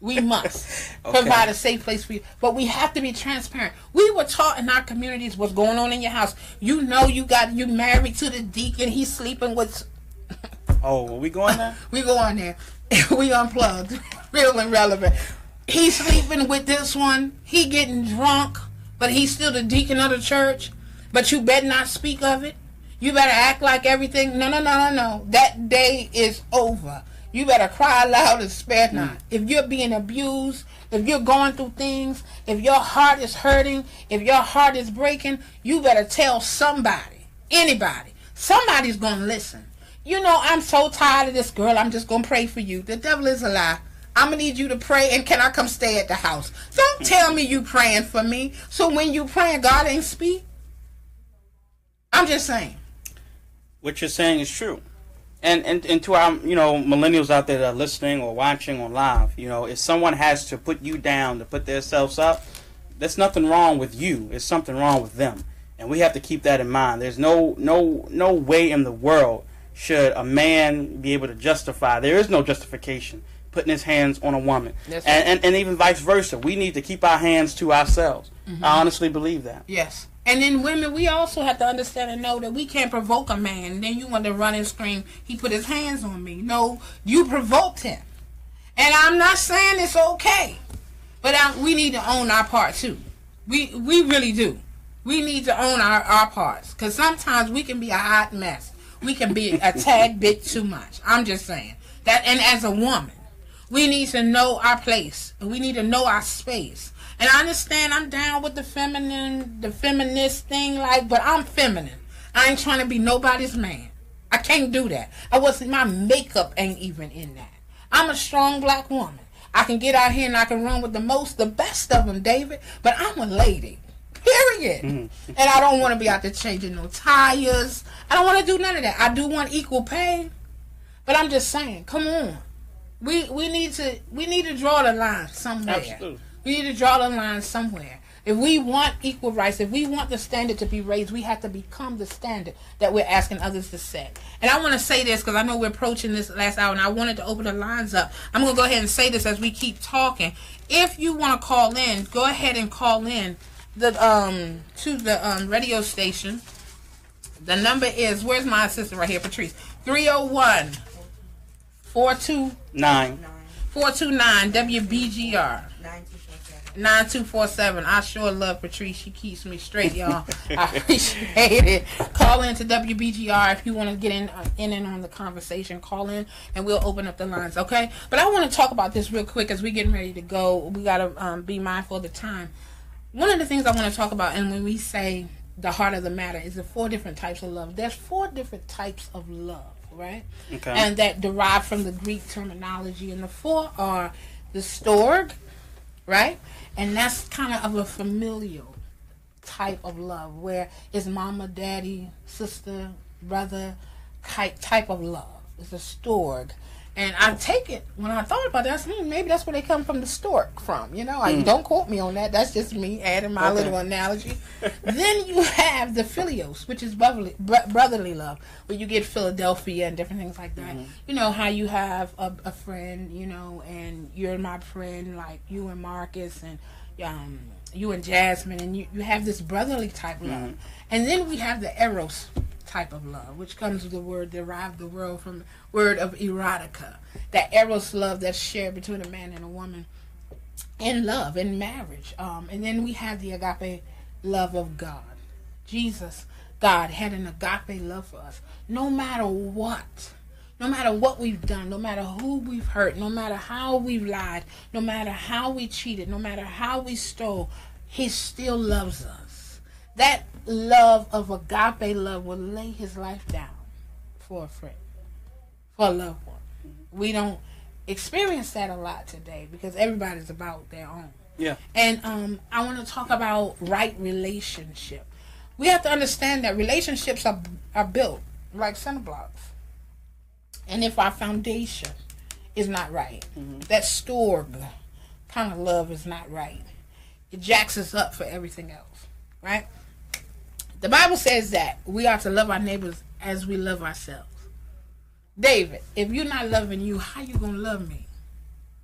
We must provide a safe place for you. But we have to be transparent. We were taught in our communities what's going on in your house. You know you married to the deacon. He's sleeping with... Oh, we going there? We going there. We unplugged. Real and relevant. He's sleeping with this one. He getting drunk. But he's still the deacon of the church. But you better not speak of it. You better act like everything. No. That day is over. You better cry loud and spare not. If you're being abused, if you're going through things, if your heart is hurting, if your heart is breaking, you better tell somebody, anybody. Somebody's going to listen. You know, I'm so tired of this, girl. I'm just going to pray for you. The devil is a lie. I'm going to need you to pray, and can I come stay at the house? Don't tell me you praying for me. So when you praying, God ain't speak? I'm just saying. What you're saying is true. And to our, millennials out there that are listening or watching on live, if someone has to put you down to put themselves up, there's nothing wrong with you. There's something wrong with them. And we have to keep that in mind. There's no way in the world should a man be able to justify. There is no justification putting his hands on a woman. That's and even vice versa. We need to keep our hands to ourselves. I honestly believe that. Yes. And then women, we also have to understand and know that we can't provoke a man. And then you want to run and scream, he put his hands on me. No, you provoked him. And I'm not saying it's okay. But we need to own our part too. We really do. We need to own our parts. Because sometimes we can be a hot mess. We can be a tad bit too much. I'm just saying. That. And as a woman, we need to know our place. And we need to know our space. And I understand I'm down with the feminist thing, but I'm feminine. I ain't trying to be nobody's man. I can't do that. My makeup ain't even in that. I'm a strong black woman. I can get out here and I can run with the best of them, David, but I'm a lady. Period. And I don't want to be out there changing no tires. I don't want to do none of that. I do want equal pay. But I'm just saying, come on. We need to draw the line somewhere. Absolutely. We need to draw the line somewhere. If we want equal rights, if we want the standard to be raised, we have to become the standard that we're asking others to set. And I want to say this because I know we're approaching this last hour, and I wanted to open the lines up. I'm going to go ahead and say this as we keep talking. If you want to call in, go ahead and call in to the radio station. The number is, where's my assistant right here, Patrice? 301-429 WBGR 9247. I sure love Patrice. She keeps me straight, y'all. I appreciate it. Call in to WBGR if you want to get in and on the conversation. Call in and we'll open up the lines, okay? But I want to talk about this real quick as we're getting ready to go. We got to be mindful of the time. One of the things I want to talk about, and when we say the heart of the matter, is the 4 different types of love. There's 4 different types of love, right? Okay. And that derive from the Greek terminology. And the 4 are the storge, right? And that's kind of a familial type of love, where it's mama, daddy, sister, brother type of love. It's a storge. And I take it, when I thought about that, I said, maybe that's where they come from, the stork from. Don't quote me on that. That's just me adding my little analogy. Then you have the philios, which is brotherly love, where you get Philadelphia and different things like that. You know, how you have a friend, and you're my friend, like you and Marcus and you and Jasmine, and you have this brotherly type love. And then we have the eros type of love, which comes with the word, derived the word from the word of erotica, that eros love that's shared between a man and a woman in love, in marriage. And then we have the agape love of God. Jesus, God, had an agape love for us. No matter what we've done, no matter who we've hurt, no matter how we've lied, no matter how we cheated, no matter how we stole, he still loves us. That love of agape love will lay his life down for a friend, for a loved one. We don't experienced that a lot today because everybody's about their own. Yeah. And I want to talk about right relationship. We have to understand that relationships are built like cinder blocks. And if our foundation is not right, that stored kind of love is not right, it jacks us up for everything else, right? The Bible says that we are to love our neighbors as we love ourselves. David, if you're not loving you, how you going to love me?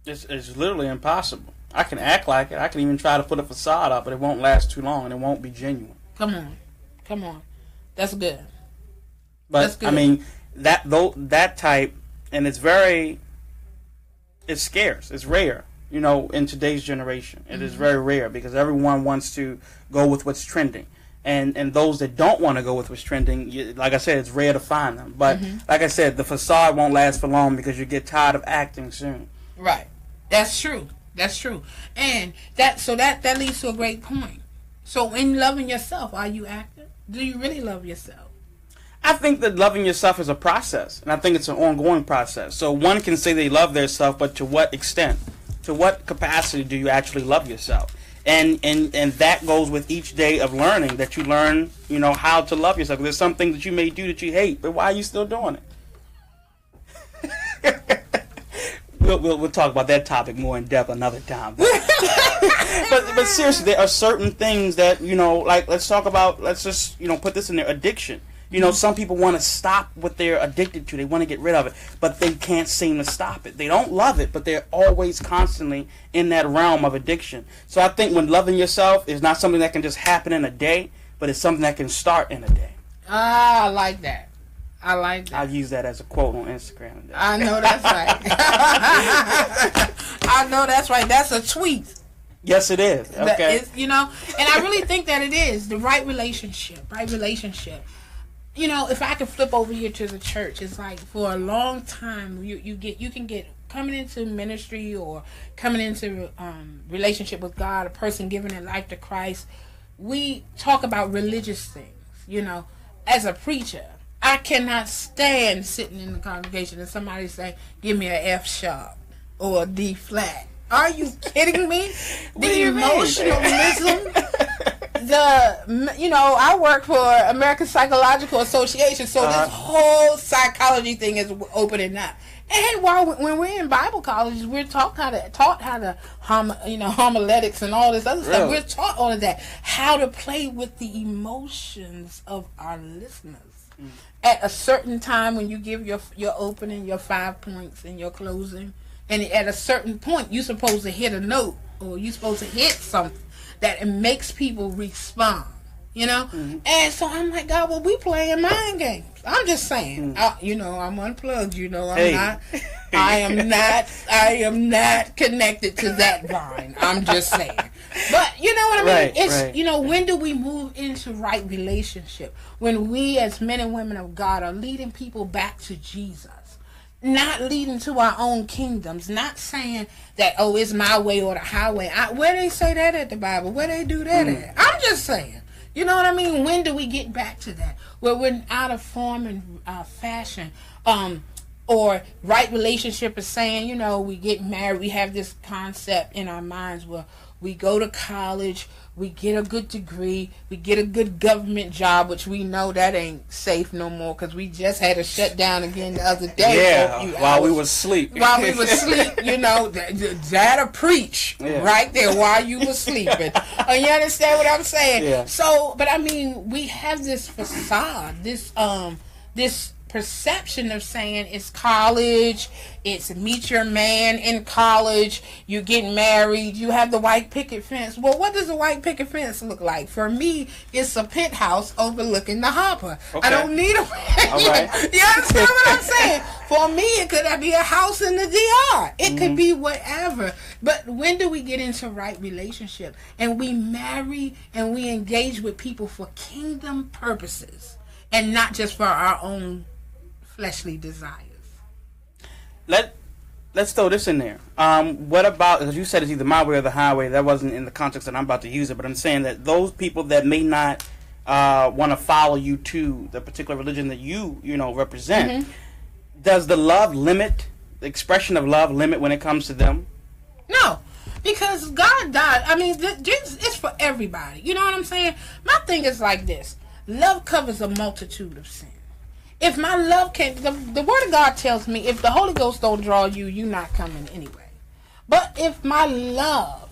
It's literally impossible. I can act like it. I can even try to put a facade up, but it won't last too long and it won't be genuine. Come on. That's good. But That's good. I mean, that type, and it's scarce. It's rare, in today's generation. It is very rare because everyone wants to go with what's trending. And those that don't want to go with what's trending, like I said, it's rare to find them. But like I said, the facade won't last for long because you get tired of acting soon. Right. That's true. And that leads to a great point. So in loving yourself, are you acting? Do you really love yourself? I think that loving yourself is a process, and I think it's an ongoing process. So one can say they love their self, but to what extent? To what capacity do you actually love yourself? And that goes with each day of learning, that you learn, how to love yourself. There's some things that you may do that you hate, but why are you still doing it? We'll talk about that topic more in depth another time. But seriously, there are certain things that, like let's just, put this in there, addiction. Some people want to stop what they're addicted to. They want to get rid of it, but they can't seem to stop it. They don't love it, but they're always constantly in that realm of addiction. So I think when loving yourself is not something that can just happen in a day, but it's something that can start in a day. I like that. I'll use that as a quote on Instagram. I know that's right. That's a tweet. Yes, it is. Okay. And I really think that it is the right relationship. If I could flip over here to the church, it's like for a long time you can get coming into ministry or coming into relationship with God, a person giving their life to Christ. We talk about religious things. As a preacher, I cannot stand sitting in the congregation and somebody say, "Give me an F sharp or a D flat." Are you kidding me? The emotionalism. I work for American Psychological Association, so this whole psychology thing is opening up. And when we're in Bible colleges, we're taught how to homiletics and all this other stuff. We're taught all of that, how to play with the emotions of our listeners. At a certain time when you give your opening, your 5 points, and your closing, and at a certain point you're supposed to hit a note or you're supposed to hit something that it makes people respond. And so I'm like, God, well, we playing mind games. I'm just saying, I'm unplugged. I am not connected to that vine. I'm just saying. But you know what I mean? It's when do we move into right relationship? When we as men and women of God are leading people back to Jesus. Not leading to our own kingdoms. Not saying that, it's my way or the highway. Where they say that at the Bible? Where they do that at? I'm just saying. You know what I mean? When do we get back to that? Where we're out of form and fashion. Or right relationship is saying, we get married. We have this concept in our minds where we go to college, we get a good degree, we get a good government job, which we know that ain't safe no more because we just had a shutdown again the other day. Yeah, while we was asleep. That'll preach right there while you were sleeping. You understand what I'm saying? Yeah. So, but I mean, we have this facade, this perception of saying it's college, it's meet your man in college, you get married, you have the white picket fence. Well, what does a white picket fence look like? For me, it's a penthouse overlooking the harbor. Okay. I don't need a right. You understand what I'm saying? For me, it could be a house in the DR. It could be whatever. But when do we get into right relationship? And we marry and we engage with people for kingdom purposes and not just for our own fleshly desires. Let's throw this in there. What about, because you said it's either my way or the highway. That wasn't in the context that I'm about to use it, but I'm saying that those people that may not want to follow you to the particular religion that you represent, does the love limit expression of love limit when it comes to them? No, because God died. I mean, Jesus is for everybody. You know what I'm saying? My thing is like this. Love covers a multitude of sin. If my love can't, the Word of God tells me, if the Holy Ghost don't draw you, you're not coming anyway. But if my love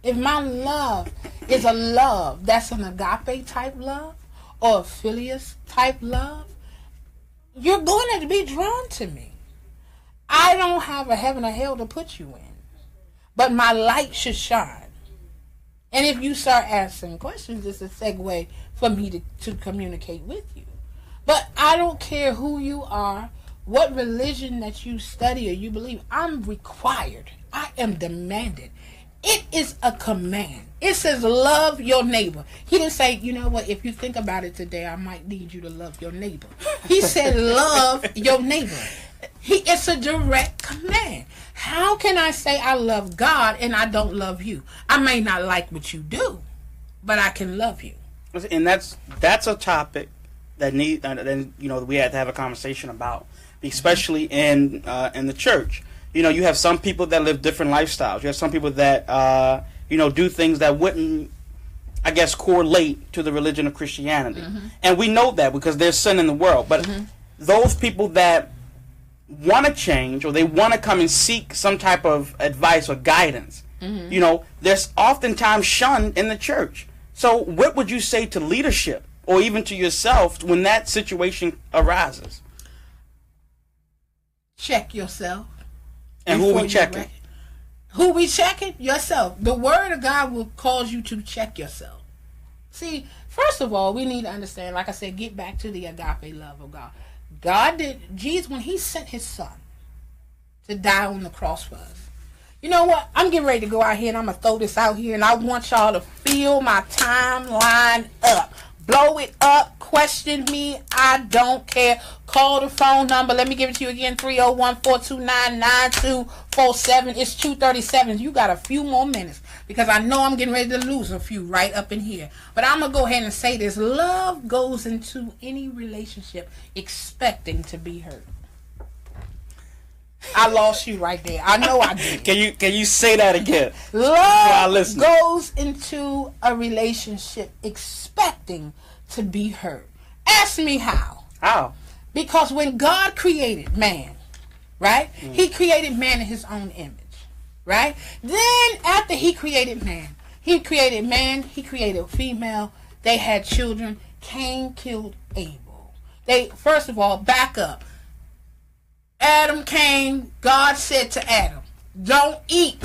is a love that's an agape type love or a phileus type love, you're going to be drawn to me. I don't have a heaven or hell to put you in, but my light should shine. And if you start asking questions, it's a segue for me to communicate with you. But I don't care who you are, what religion that you study or you believe. I'm required. I am demanded. It is a command. It says love your neighbor. He didn't say, you know what, if you think about it today, I might need you to love your neighbor. He said love your neighbor. It's a direct command. How can I say I love God and I don't love you? I may not like what you do, but I can love you. And that's a topic that we had to have a conversation about, especially in the church. You have some people that live different lifestyles. You have some people that do things that wouldn't, I guess, correlate to the religion of Christianity. Mm-hmm. And we know that because there's sin in the world. But those people that want to change or they want to come and seek some type of advice or guidance, there's oftentimes shunned in the church. So what would you say to leadership or even to yourself when that situation arises? Check yourself. And who we checking? Who we checking? Yourself. The Word of God will cause you to check yourself. See, first of all, we need to understand, like I said, get back to the agape love of God. Jesus, when he sent his son to die on the cross for us. You know what? I'm getting ready to go out here and I'm going to throw this out here and I want y'all to fill my timeline up. Blow it up. Question me. I don't care. Call the phone number. Let me give it to you again. 301-429-9247. It's 2:37. You got a few more minutes because I know I'm getting ready to lose a few right up in here. But I'm going to go ahead and say this. Love goes into any relationship expecting to be hurt. I lost you right there. I know I did. Can you say that again? Love goes into a relationship expecting to be hurt. Ask me how. How? Because when God created man, right? He created man in his own image, right? Then after he created man, he created female. They had children. Cain killed Abel. First of all, back up. Adam came, God said to Adam, don't eat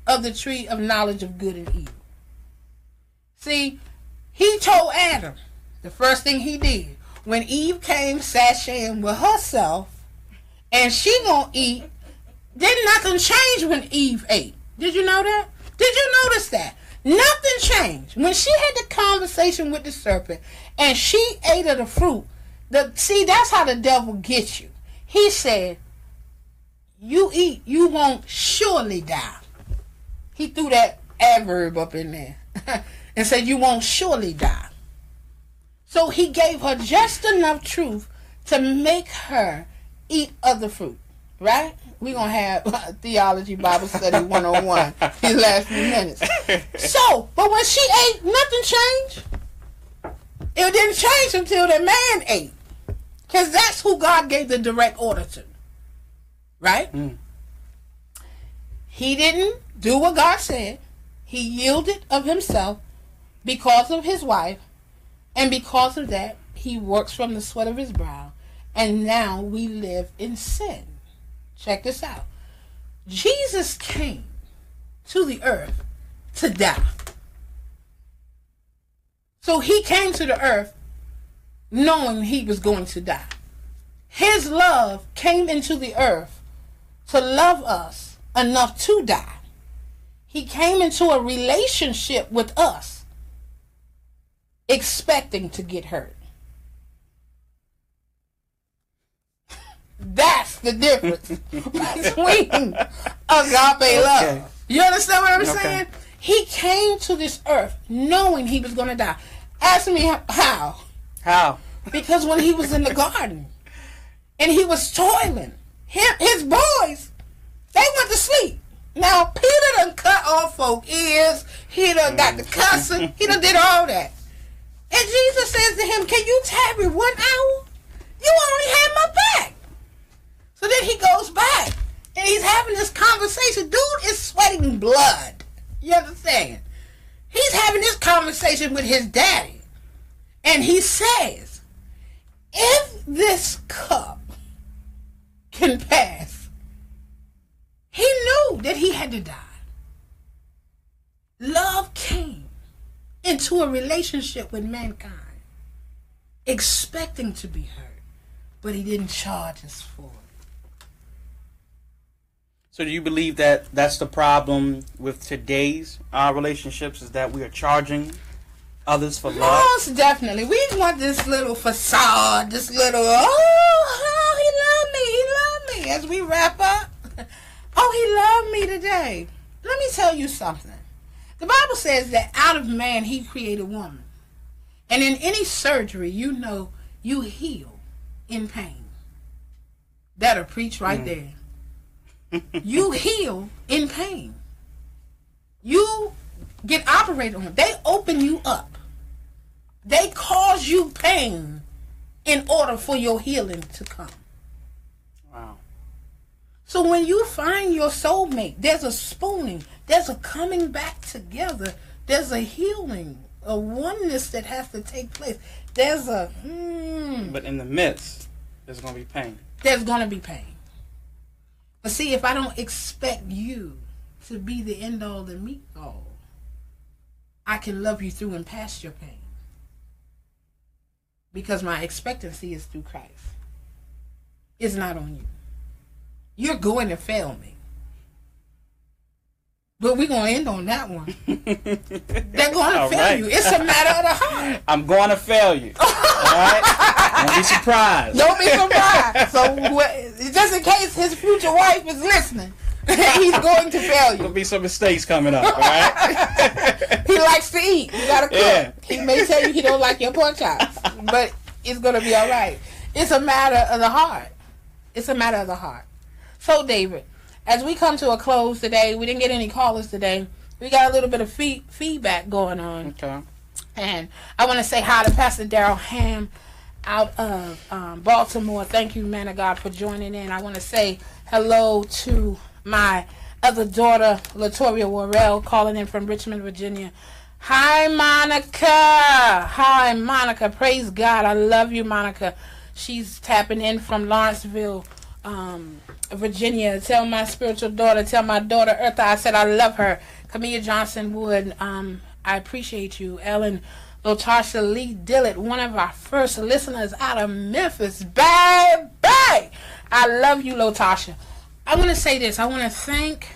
of the tree of knowledge of good and evil. See, he told Adam, the first thing he did, when Eve came sashaying with herself, and she gonna eat, didn't nothing change when Eve ate. Did you know that? Did you notice that? Nothing changed. When she had the conversation with the serpent, and she ate of the fruit, that's how the devil gets you. He said, you eat, you won't surely die. He threw that adverb up in there and said, you won't surely die. So he gave her just enough truth to make her eat of the fruit, right? We're going to have Theology Bible Study 101 these last few minutes. So, but when she ate, nothing changed. It didn't change until the man ate. Because that's who God gave the direct order to. Right? He didn't do what God said. He yielded of himself because of his wife. And because of that, he works from the sweat of his brow. And now we live in sin. Check this out. Jesus came to the earth to die. So he came to the earth knowing he was going to die. His love came into the earth to love us enough to die. He came into a relationship with us expecting to get hurt. That's the difference between agape love. You understand what I'm saying? He came to this earth knowing he was going to die. Ask me how. How? Because when he was in the garden and he was toiling, his boys, they went to sleep. Now, Peter done cut off folk ears. He done got the cussing. He done did all that. And Jesus says to him, can you tarry 1 hour? You only had my back. So then he goes back. And he's having this conversation. Dude is sweating blood. You understand? He's having this conversation with his daddy. And he says, if this cup can pass, he knew that he had to die. Love came into a relationship with mankind, expecting to be hurt, but he didn't charge us for it. So do you believe that that's the problem with today's relationships, is that we are charging others for love? Most definitely. We want this little facade, this little, he loved me, as we wrap up. Oh, he loved me today. Let me tell you something. The Bible says that out of man he created woman. And in any surgery, you know, you heal in pain. That'll preach right there. You heal in pain. You get operated on. They open you up. They cause you pain in order for your healing to come. Wow. So when you find your soulmate, there's a spooning, there's a coming back together, there's a healing, a oneness that has to take place. There's a But in the midst, there's going to be pain. There's going to be pain. But see, if I don't expect you to be the end all, the meet all, I can love you through and past your pain. Because my expectancy is through Christ. It's not on you. You're going to fail me. But we're going to end on that one. They're going to fail you. It's a matter of the heart. I'm going to fail you. All right? Don't be surprised. Don't be surprised. So, just in case his future wife is listening, he's going to fail you. There'll be some mistakes coming up, all right? He likes to eat. You got to cook. Yeah. He may tell you he don't like your pork chops, but it's going to be all right. It's a matter of the heart. It's a matter of the heart. So, David, as we come to a close today, we didn't get any callers today. We got a little bit of feedback going on. Okay. And I want to say hi to Pastor Darrell Ham out of Baltimore. Thank you, man of God, for joining in. I want to say hello to my other daughter, Latoria Worrell, calling in from Richmond, Virginia. Hi, Monica. Hi, Monica. Praise God. I love you, Monica. She's tapping in from Lawrenceville, Virginia. Tell my spiritual daughter, tell my daughter Eartha, I said I love her. Camilla Johnson Wood, I appreciate you. Ellen Lotasha Lee Dillett, one of our first listeners out of Memphis. Baby! I love you, Lotasha. I want to say this. I want to thank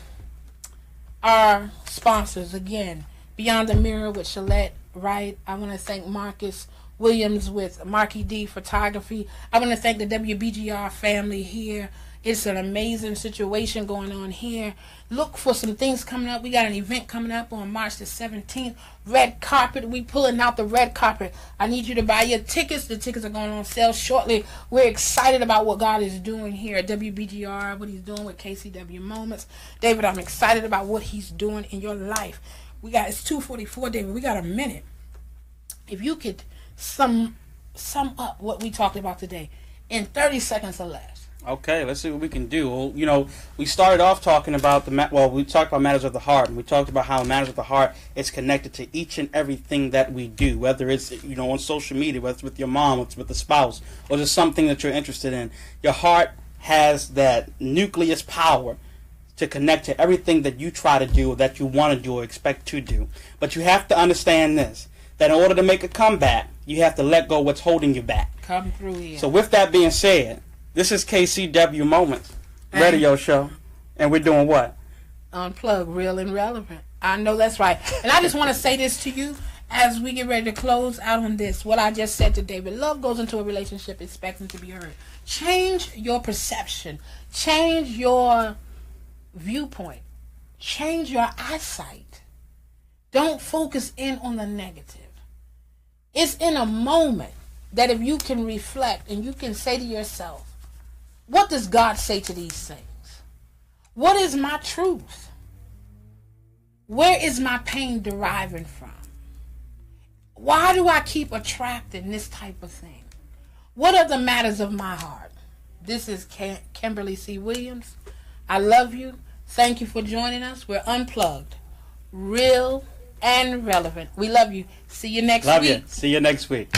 our sponsors again. Beyond the Mirror with Shalette Wright. I want to thank Marcus Williams with Marky D Photography. I want to thank the WBGR family here. It's an amazing situation going on here. Look for some things coming up. We got an event coming up on March the 17th. Red carpet. We pulling out the red carpet. I need you to buy your tickets. The tickets are going on sale shortly. We're excited about what God is doing here at WBGR, what he's doing with KCWmoments. David, I'm excited about what he's doing in your life. It's 2:44, David. We got a minute. If you could sum up what we talked about today in 30 seconds or less. Okay, let's see what we can do. Well, you know, we started off talking about we talked about matters of the heart, and we talked about how matters of the heart is connected to each and everything that we do, whether it's, you know, on social media, whether it's with your mom, whether it's with a spouse, or just something that you're interested in. Your heart has that nucleus power to connect to everything that you try to do, or that you want to do, or expect to do. But you have to understand this, that in order to make a comeback, you have to let go of what's holding you back. Come through here. So with that being said, this is KCW Moments radio show, and we're doing what? Unplugged, real and relevant. I know that's right. And I just want to say this to you as we get ready to close out on this, what I just said to David. Love goes into a relationship expecting to be heard. Change your perception. Change your viewpoint. Change your eyesight. Don't focus in on the negative. It's in a moment that if you can reflect and you can say to yourself, What does God say to these things? What is my truth? Where is my pain deriving from? Why do I keep attracting this type of thing? What are the matters of my heart? This is Kimberly C. Williams. I love you. Thank you for joining us. We're unplugged, real and relevant. We love you. See you next week. Love you. See you next week.